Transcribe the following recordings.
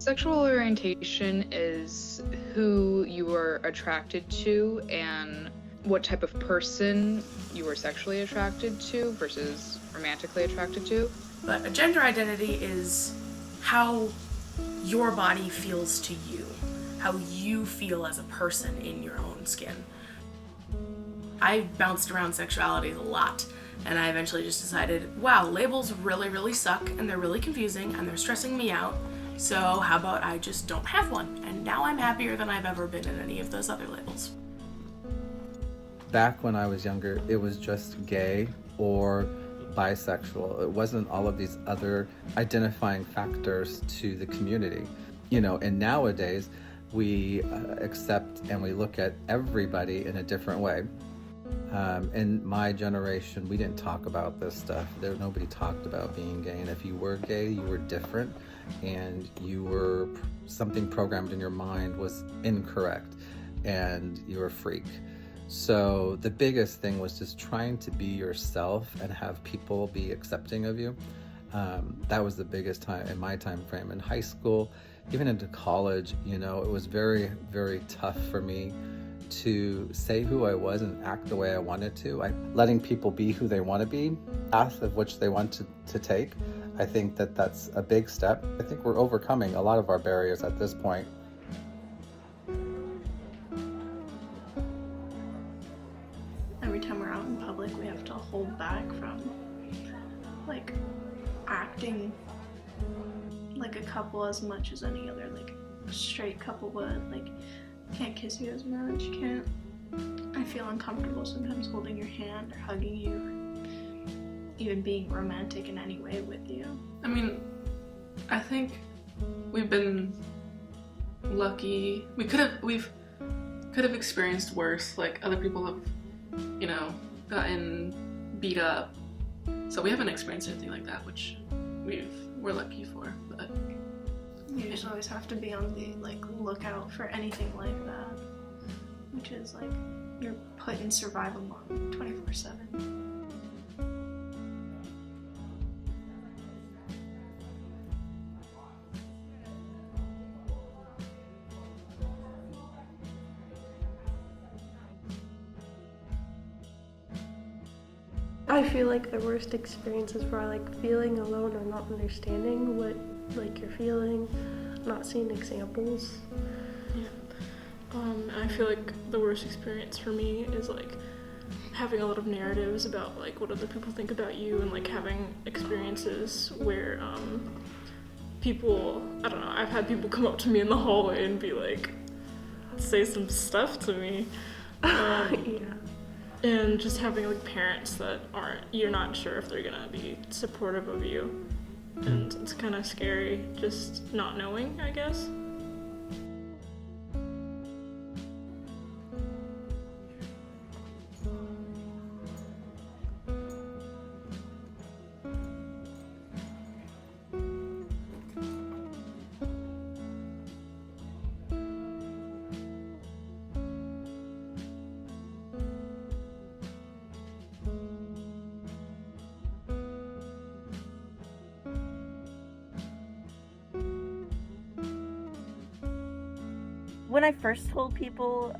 Sexual orientation is who you are attracted to and what type of person you are sexually attracted to versus romantically attracted to. But a gender identity is how your body feels to you, how you feel as a person in your own skin. I bounced around sexuality a lot, and I eventually just decided, wow, labels really, really suck, and they're really confusing, and they're stressing me out, so how about I just don't have one? And now I'm happier than I've ever been in any of those other labels. Back when I was younger, it was just gay or bisexual. It wasn't all of these other identifying factors to the community. And nowadays, we accept and we look at everybody in a different way. In my generation, we didn't talk about this stuff. Nobody talked about being gay, and if you were gay, you were different, and something programmed in your mind was incorrect, and you were a freak. So the biggest thing was just trying to be yourself and have people be accepting of you. That was the biggest time in my time frame. In high school, even into college, it was very, very tough for me to say who I was and act the way I wanted to. Letting people be who they want to be, path of which they want to take. I think that's a big step. I think we're overcoming a lot of our barriers at this point. Every time we're out in public, we have to hold back from acting like a couple as much as any other straight couple would. Can't kiss you as much, I feel uncomfortable sometimes holding your hand or hugging you or even being romantic in any way with you. I mean, I think we've been lucky. We could have experienced worse. Other people have, gotten beat up. So we haven't experienced anything like that, which we're lucky for. But you just always have to be on the lookout for anything like that, which is you're put in survival mode 24/7. I feel like the worst experiences were feeling alone or not understanding what you're feeling, not seeing examples. Yeah. I feel like the worst experience for me is having a lot of narratives about what other people think about you, and having experiences where people, I don't know, I've had people come up to me in the hallway and be say some stuff to me. Yeah. And just having parents that you're not sure if they're gonna be supportive of you, and it's kind of scary just not knowing, I guess. When I first told people,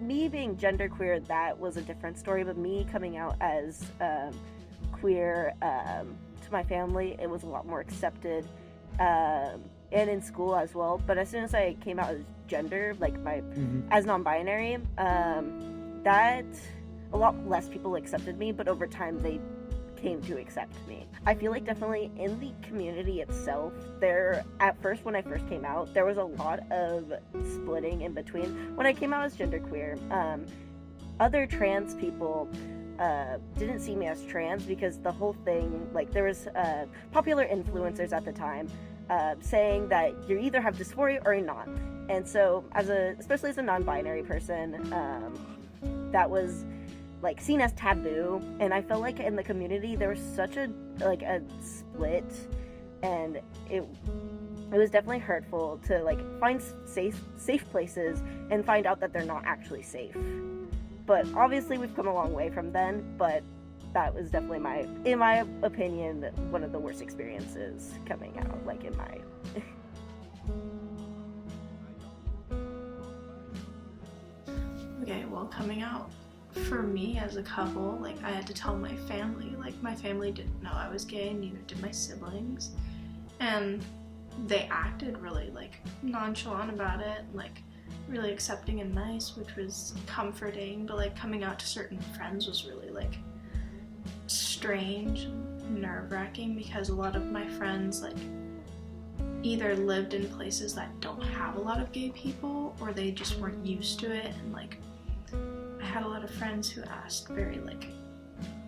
me being genderqueer, that was a different story, but me coming out as queer to my family, it was a lot more accepted, and in school as well. But as soon as I came out as gender, as non-binary, that a lot less people accepted me, but over time they came to accept me. I feel definitely in the community itself, at first when I first came out, there was a lot of splitting in between. When I came out as genderqueer, other trans people didn't see me as trans because the whole thing, there was popular influencers at the time saying that you either have dysphoria or you're not. And so especially as a non-binary person, that was seen as taboo, and I felt in the community there was such a split, and it was definitely hurtful to find safe places and find out that they're not actually safe. But obviously we've come a long way from then, but that was definitely in my opinion, one of the worst experiences coming out, in my Okay, well, coming out for me as a couple, like, I had to tell my family. Like, my family didn't know I was gay, neither did my siblings. And they acted really, like, nonchalant about it, like, really accepting and nice, which was comforting. But, like, coming out to certain friends was really, like, strange and nerve-wracking, because a lot of my friends, like, either lived in places that don't have a lot of gay people, or they just weren't used to it. And, like, I had a lot of friends who asked very, like,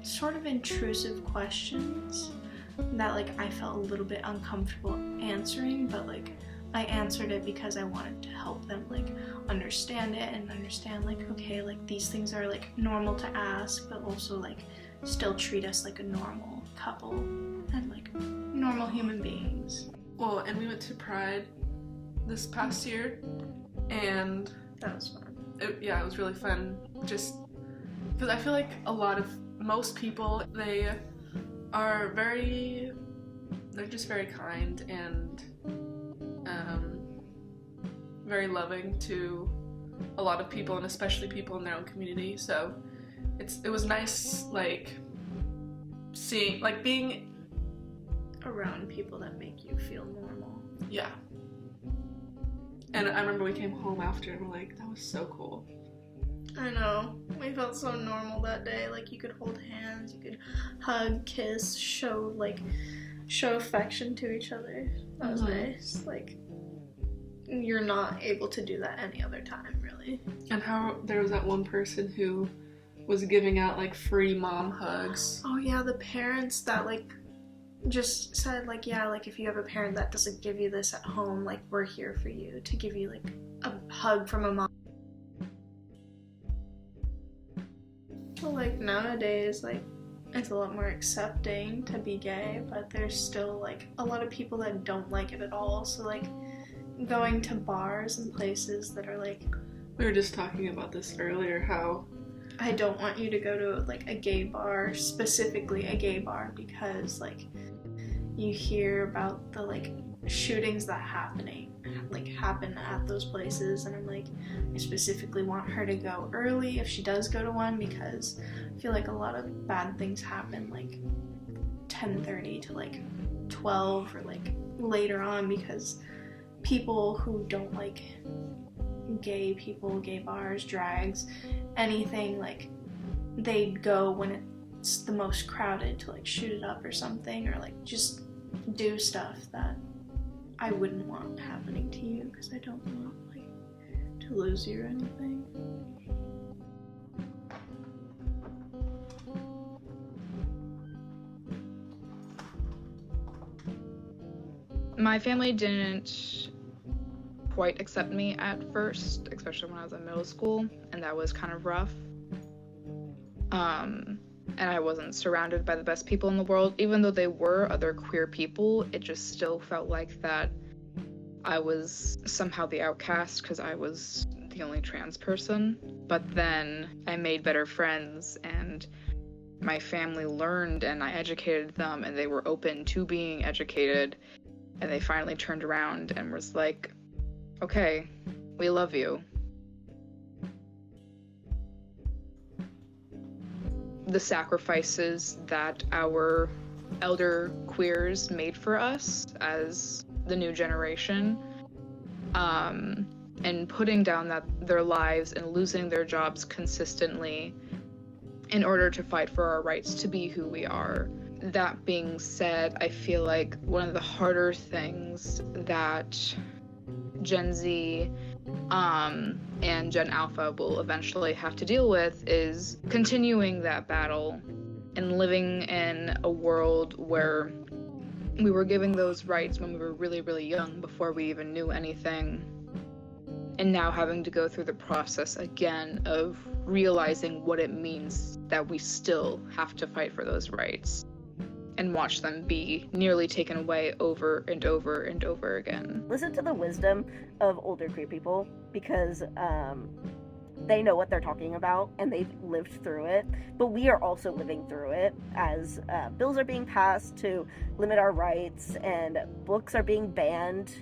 sort of intrusive questions that, like, I felt a little bit uncomfortable answering, but, like, I answered it because I wanted to help them, like, understand it and understand, like, okay, like, these things are, like, normal to ask, but also, like, still treat us like a normal couple and, like, normal human beings. Well, and we went to Pride this past year, and That was fun. it was really fun, just because I feel like most people, they're just very kind and very loving to a lot of people, and especially people in their own community. So it was nice, like, seeing, like, being Around people that make you feel normal. yeah. And I remember we came home after and we're like, that was so cool. I know. We felt so normal that day. Like, you could hold hands, you could hug, kiss, show affection to each other. That was nice. Like, you're not able to do that any other time, really. And how there was that one person who was giving out, like, free mom hugs. Oh yeah, the parents that, like, just said, like, yeah, like, if you have a parent that doesn't give you this at home, like, we're here for you to give you, like, a hug from a mom. But, like, nowadays, like, it's a lot more accepting to be gay, but there's still, like, a lot of people that don't like it at all. So, like, going to bars and places that are, like, We were just talking about this earlier, how I don't want you to go to, like, a gay bar, specifically a gay bar, because, like, you hear about the, like, shootings that happen at those places, and I'm like, I specifically want her to go early if she does go to one, because I feel like a lot of bad things happen, like, 10:30 to, like, 12, or, like, later on, because people who don't like gay people, gay bars, drags, anything, like, they go when it's the most crowded to, like, shoot it up or something, or, like, just do stuff that I wouldn't want happening to you, because I don't want, like, to lose you or anything. My family didn't quite accept me at first, especially when I was in middle school, and that was kind of rough. And I wasn't surrounded by the best people in the world. Even though they were other queer people, it just still felt like that I was somehow the outcast because I was the only trans person. But then I made better friends, and my family learned, and I educated them, and they were open to being educated, and they finally turned around and was like, okay, we love you. The sacrifices that our elder queers made for us as the new generation, and putting down their lives and losing their jobs consistently in order to fight for our rights to be who we are. That being said, I feel like one of the harder things that Gen Z and Gen Alpha will eventually have to deal with is continuing that battle and living in a world where we were given those rights when we were really, really young, before we even knew anything, and now having to go through the process again of realizing what it means that we still have to fight for those rights and watch them be nearly taken away over and over and over again. Listen to the wisdom of older queer people, because they know what they're talking about and they've lived through it, but we are also living through it as bills are being passed to limit our rights, and books are being banned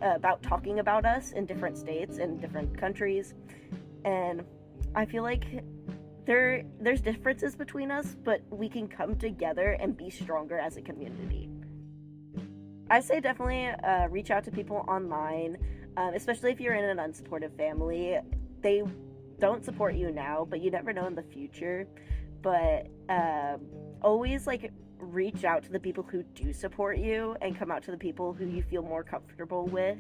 about talking about us in different states and different countries. And I feel like there's differences between us, but we can come together and be stronger as a community. I say definitely reach out to people online, especially if you're in an unsupportive family. They don't support you now, but you never know in the future. But always like reach out to the people who do support you and come out to the people who you feel more comfortable with.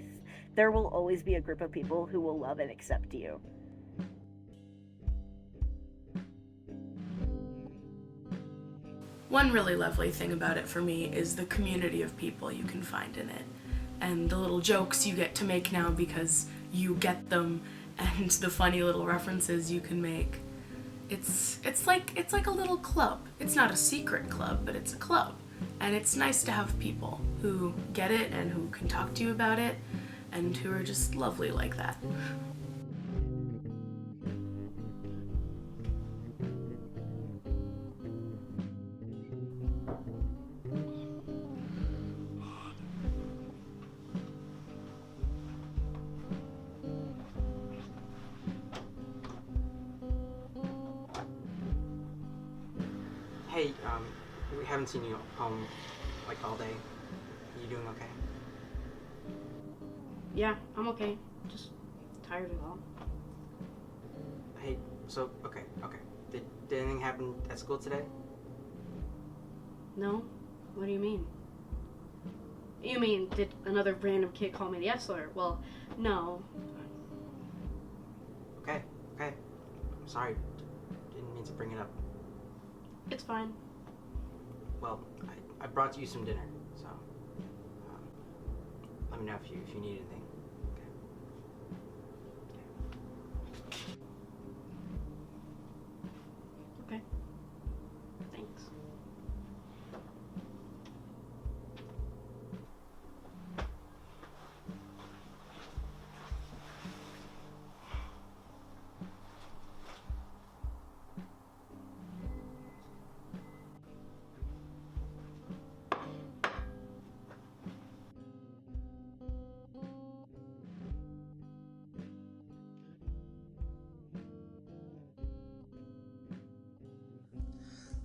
There will always be a group of people who will love and accept you. One really lovely thing about it for me is the community of people you can find in it, and the little jokes you get to make now because you get them, and the funny little references you can make. It's like a little club. It's not a secret club, but it's a club, and it's nice to have people who get it and who can talk to you about it, and who are just lovely like that. Hey, we haven't seen you home like all day. You doing okay? Yeah, I'm okay. Just tired of it all. Hey, so okay. Did anything happen at school today? No? What do you mean? You mean, did another random kid call me the F-slur? Well, no. Okay. I'm sorry. Didn't mean to bring it up. It's fine. Well, I brought you some dinner, so let me know if you need anything. Okay. Thanks.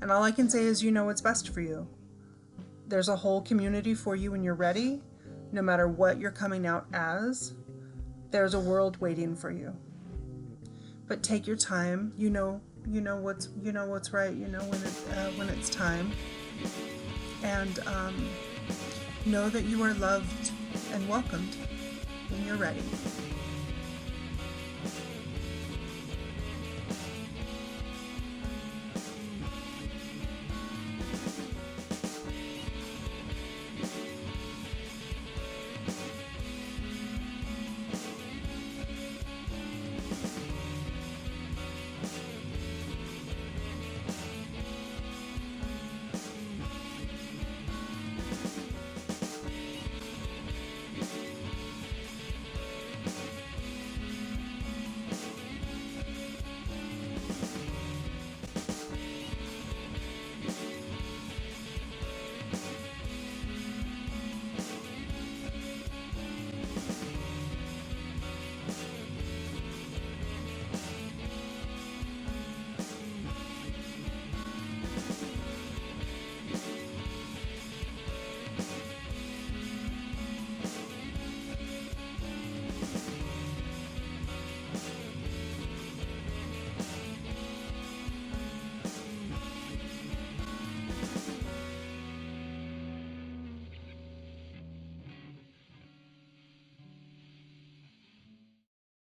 And all I can say is you know what's best for you. There's a whole community for you when you're ready. No matter what you're coming out as, there's a world waiting for you. But take your time. You know what's right. You know when it's time. And know that you are loved and welcomed when you're ready.